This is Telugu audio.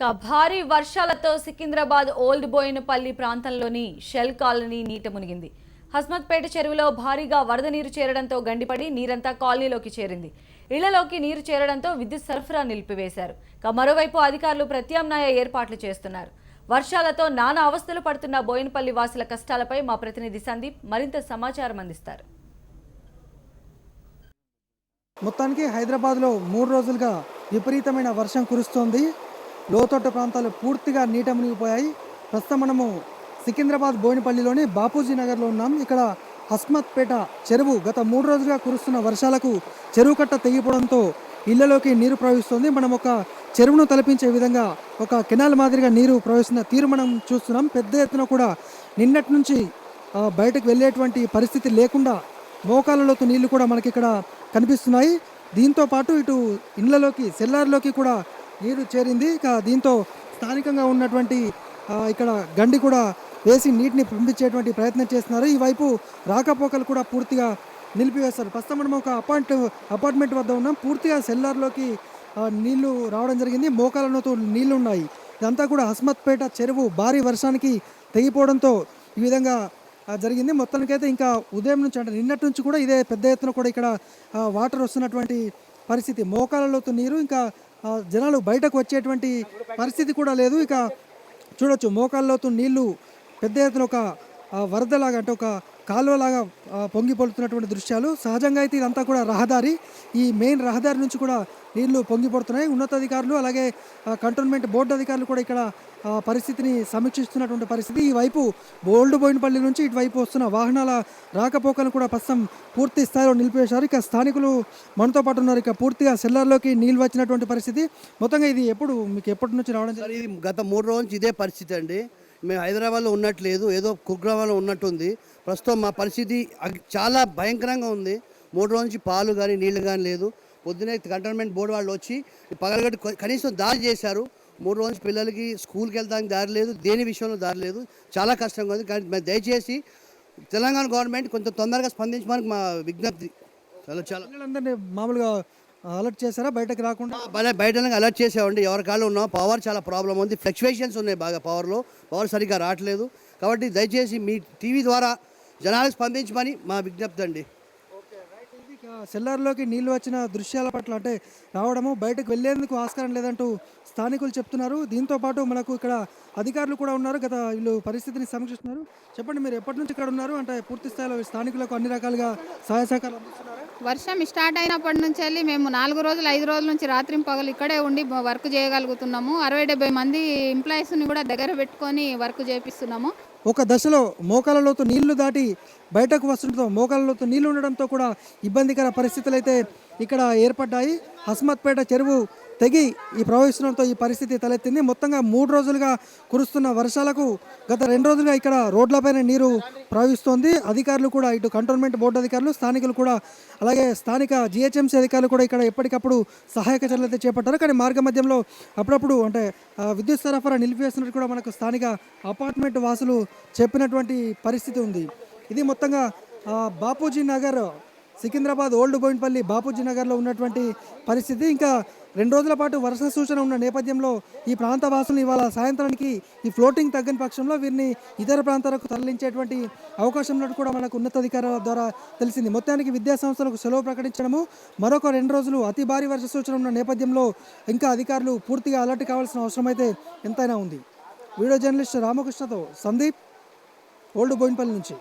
భారీ వర్షాలతో సికింద్రాబాద్ ఓల్డ్ బోయినపల్లి ప్రాంతంలోని షెల్ కాలనీ నీట మునిగింది. హస్మత్పేట చెరువులో భారీగా వరద నీరు చేరడంతో గండిపడి నీరంతా కాలనీలోకి చేరింది. ఇళ్లలోకి నీరు చేరడంతో విద్యుత్ సరఫరా నిలిపివేశారు. మరోవైపు అధికారులు ప్రత్యామ్నాయ ఏర్పాట్లు చేస్తున్నారు. వర్షాలతో నానా అవస్థలు పడుతున్న బోయినపల్లి వాసుల కష్టాలపై మా ప్రతినిధి సందీప్ మరింత సమాచారం అందిస్తారు. మొత్తానికి హైదరాబాద్లో 3 రోజులుగా విపరీతమైన వర్షం కురుస్తోంది. లోతట్ట ప్రాంతాలు పూర్తిగా నీట మునిగిపోయాయి. ప్రస్తుతం మనము సికింద్రాబాద్ బోయినపల్లిలోని బాపూజీ నగర్లో ఉన్నాం. ఇక్కడ హస్మత్పేట చెరువు గత 3 రోజులుగా కురుస్తున్న వర్షాలకు చెరువు కట్ట తెగిపోవడంతో ఇళ్లలోకి నీరు ప్రవహిస్తోంది. మనం ఒక చెరువును తలపించే విధంగా ఒక కెనాల్ మాదిరిగా నీరు ప్రవహిస్తున్న తీరు మనం చూస్తున్నాం. పెద్ద ఎత్తున కూడా నిన్నటి నుంచి బయటకు వెళ్ళేటువంటి పరిస్థితి లేకుండా మోకాళ్ళలోతు నీళ్లు కూడా మనకి ఇక్కడ కనిపిస్తున్నాయి. దీంతో పాటు ఇటు ఇళ్లలోకి సెల్లార్లోకి కూడా నీరు చేరింది. ఇక దీంతో స్థానికంగా ఉన్నటువంటి ఇక్కడ గండి కూడా వేసి నీటిని పంపించేటువంటి ప్రయత్నం చేస్తున్నారు. ఈ వైపు రాకపోకలు కూడా పూర్తిగా నిలిపివేస్తారు. ప్రస్తుతం మనం ఒక అపార్ట్మెంట్ వద్ద ఉన్నాం. పూర్తిగా సెల్లార్లోకి నీళ్లు రావడం జరిగింది. మోకాళ్ళతో నీళ్లు ఉన్నాయి. ఇదంతా కూడా హస్మత్పేట చెరువు భారీ వర్షానికి తెగిపోవడంతో ఈ విధంగా జరిగింది. మొత్తానికైతే ఇంకా ఉదయం నుంచి అంటే నిన్నటి నుంచి కూడా ఇదే పెద్ద ఎత్తున కూడా ఇక్కడ వాటర్ వస్తున్నటువంటి పరిస్థితి. మోకాళ్ళలోతు నీరు, ఇంకా జనాలు బయటకు వచ్చేటువంటి పరిస్థితి కూడా లేదు. ఇక చూడొచ్చు మోకాళ్ళలోతు నీళ్లు పెద్ద ఎత్తున ఒక వరదలాగా అంటే ఒక కాలువలాగా పొంగి పొలుతున్నటువంటి దృశ్యాలు. సహజంగా అయితే ఇదంతా కూడా రహదారి. ఈ మెయిన్ రహదారి నుంచి కూడా నీళ్లు పొంగి పడుతున్నాయి. ఉన్నతాధికారులు అలాగే కంటోన్మెంట్ బోర్డు అధికారులు కూడా ఇక్కడ పరిస్థితిని సమీక్షిస్తున్నటువంటి పరిస్థితి. ఈ వైపు ఓల్డ్ బోయినపల్లి నుంచి ఇటువైపు వస్తున్న వాహనాల రాకపోకలను కూడా ప్రస్తుతం పూర్తి స్థాయిలో నిలిపివేశారు. ఇక స్థానికులు మనతో పాటు ఉన్నారు. ఇక పూర్తిగా సెల్లార్లోకి నీళ్ళు వచ్చినటువంటి పరిస్థితి. మొత్తంగా ఇది మీకు ఎప్పటి నుంచి రావడం జరిగింది? ఇది గత 3 రోజుల నుంచి ఇదే పరిస్థితి అండి. మేము హైదరాబాద్లో ఉన్నట్లేదు, ఏదో కుగ్రామంలో ఉన్నట్టుంది. ప్రస్తుతం మా పరిస్థితి చాలా భయంకరంగా ఉంది. 3 రోజుల నుంచి పాలు కానీ నీళ్లు కానీ లేదు. పొద్దునే కంటోన్మెంట్ బోర్డు వాళ్ళు వచ్చి పగలగట్టు కనీసం దారి చేశారు. 3 రోజుల నుంచి పిల్లలకి స్కూల్కి వెళ్ళడానికి దారి లేదు, దేని విషయంలో దారి లేదు. చాలా కష్టంగా ఉంది. కానీ దయచేసి తెలంగాణ గవర్నమెంట్ కొంచెం తొందరగా స్పందించడానికి మా విజ్ఞప్తి. చాలా మామూలుగా అలర్ట్ చేశారా బయటకు రాకుండా? బయట అలర్ట్ చేసామండి. ఎవరి కాళ్ళు ఉన్నాం. పవర్ చాలా ప్రాబ్లం ఉంది. ఫ్లక్చువేషన్స్ ఉన్నాయి బాగా పవర్ సరిగ్గా రావట్లేదు. కాబట్టి దయచేసి మీ టీవీ ద్వారా జనాలకు స్పందించమని మా విజ్ఞప్తి అండి. సెల్లార్లోకి నీళ్లు వచ్చిన దృశ్యాల పట్ల అంటే రావడము, బయటకు వెళ్లేందుకు ఆస్కారం లేదంటూ స్థానికులు చెప్తున్నారు. దీంతో పాటు మనకు ఇక్కడ అధికారులు కూడా ఉన్నారు. వీళ్ళు పరిస్థితిని సమీక్షిస్తున్నారు. చెప్పండి, మీరు ఎప్పటి నుంచి ఇక్కడ ఉన్నారు? అంటే పూర్తి స్థాయిలో స్థానికులకు అన్ని రకాలుగా సహాయ సహకారాలు అందిస్తున్నారు. వర్షం స్టార్ట్ అయినప్పటి నుంచి వెళ్ళి మేము 4 రోజులు 5 రోజుల నుంచి రాత్రి పగలు ఇక్కడే ఉండి వర్క్ చేయగలుగుతున్నాము. 60-70 మంది ఎంప్లాయీస్ని కూడా దగ్గర పెట్టుకొని వర్క్ చేపిస్తున్నాము. ఒక దశలో మోకాళ్ళలోతు నీళ్లు దాటి బయటకు వస్తుండటంతో మోకాళ్ళలోతు నీళ్లు ఉండడంతో కూడా ఇబ్బందికర పరిస్థితులు అయితే ఇక్కడ ఏర్పడ్డాయి. హస్మత్పేట చెరువు తెగి ఈ ప్రవహిస్తుండడంతో ఈ పరిస్థితి తలెత్తింది. మొత్తంగా 3 రోజులుగా కురుస్తున్న వర్షాలకు గత 2 రోజులుగా ఇక్కడ రోడ్లపైన నీరు ప్రవహిస్తోంది. అధికారులు కూడా ఇటు కంటోన్మెంట్ బోర్డు అధికారులు, స్థానికులు కూడా అలాగే స్థానిక జిహెచ్ఎంసీ అధికారులు కూడా ఇక్కడ ఎప్పటికప్పుడు సహాయక చర్యలు అయితే చేపట్టారు. కానీ మార్గ మధ్యంలో అప్పుడప్పుడు అంటే విద్యుత్ సరఫరా నిలిపివేస్తున్నట్టు కూడా మనకు స్థానిక అపార్ట్మెంట్ వాసులు చెప్పినటువంటి పరిస్థితి ఉంది. ఇది మొత్తంగా బాపూజీ నగర్, సికింద్రాబాద్ ఓల్డ్ బోయినపల్లి బాపూజీ నగర్లో ఉన్నటువంటి పరిస్థితి. ఇంకా 2 రోజుల పాటు వర్ష సూచన ఉన్న నేపథ్యంలో ఈ ప్రాంత వాసులు ఇవాళ సాయంత్రానికి ఈ ఫ్లోటింగ్ తగ్గని పక్షంలో వీరిని ఇతర ప్రాంతాలకు తరలించేటువంటి అవకాశం ఉన్నట్టు కూడా మనకు ఉన్నతాధికారుల ద్వారా తెలిసింది. మొత్తానికి విద్యాసంస్థలకు సెలవు ప్రకటించడము, మరొక 2 రోజులు అతి భారీ వర్ష సూచన ఉన్న నేపథ్యంలో ఇంకా అధికారులు పూర్తిగా అలర్ట్ కావాల్సిన అవసరం అయితే ఎంతైనా ఉంది. వీడియో జర్నలిస్ట్ రామకృష్ణతో సందీప్, ఓల్డ్ బోయినపల్లి నుంచి.